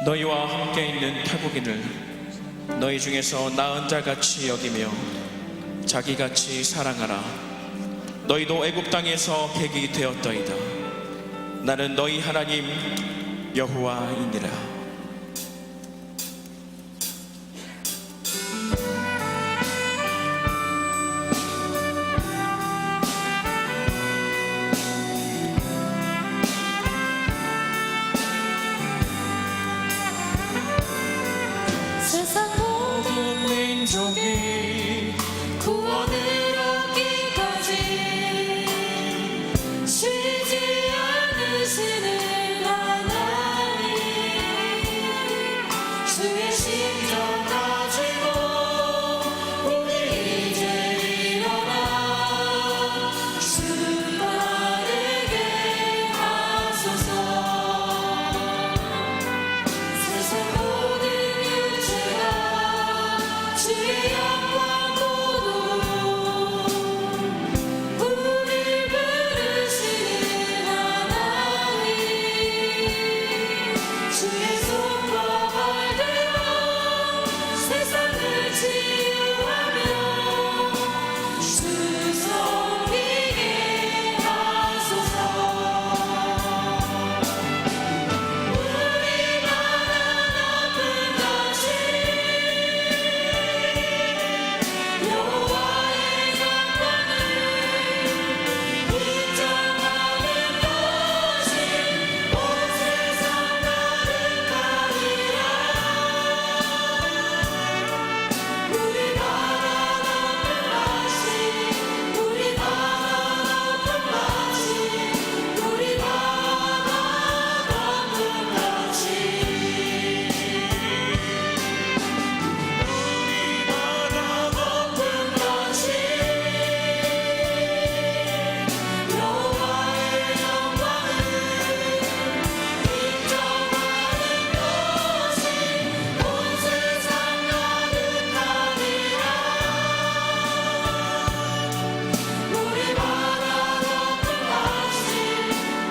너희와 함께 있는 타국인을 너희 중에서 나은 자같이 여기며 자기같이 사랑하라. 너희도 애굽 땅에서 객이 되었더이다. 나는 너희 하나님 여호와이니라. 세상 모든 민족이 구원을 얻기까지 쉬지 않으시는 하나님, 주의 심정 가지고 우리 이제 일어나 주 바르게 하소서. 세상 모든 주의 영광으로 우릴 부르시는 하나님, 주의 손과 발대로 세상을 치유하며 주 섬기게 하소서. 우리나라 높은 것이 여호와의 영광을 인정하는 것이 온 세상 가득하리라. 우리 바다 높은 맛이,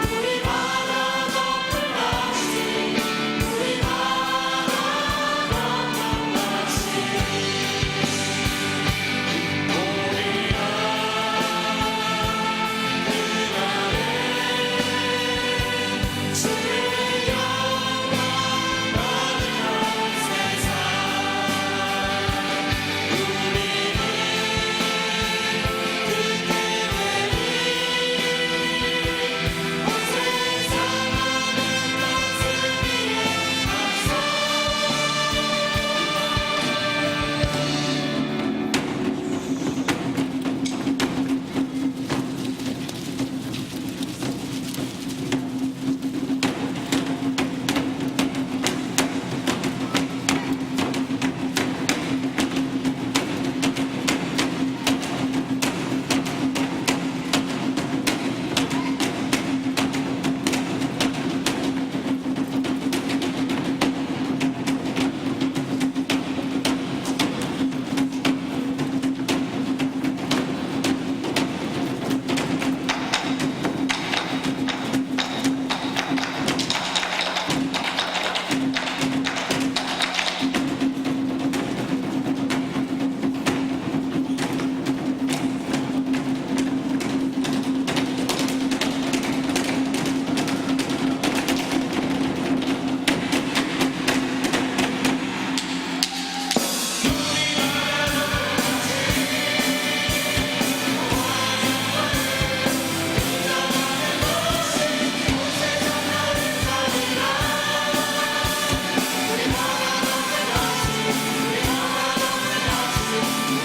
우리 바다 높은 맛이, 우리 바다 높은 맛이. 우리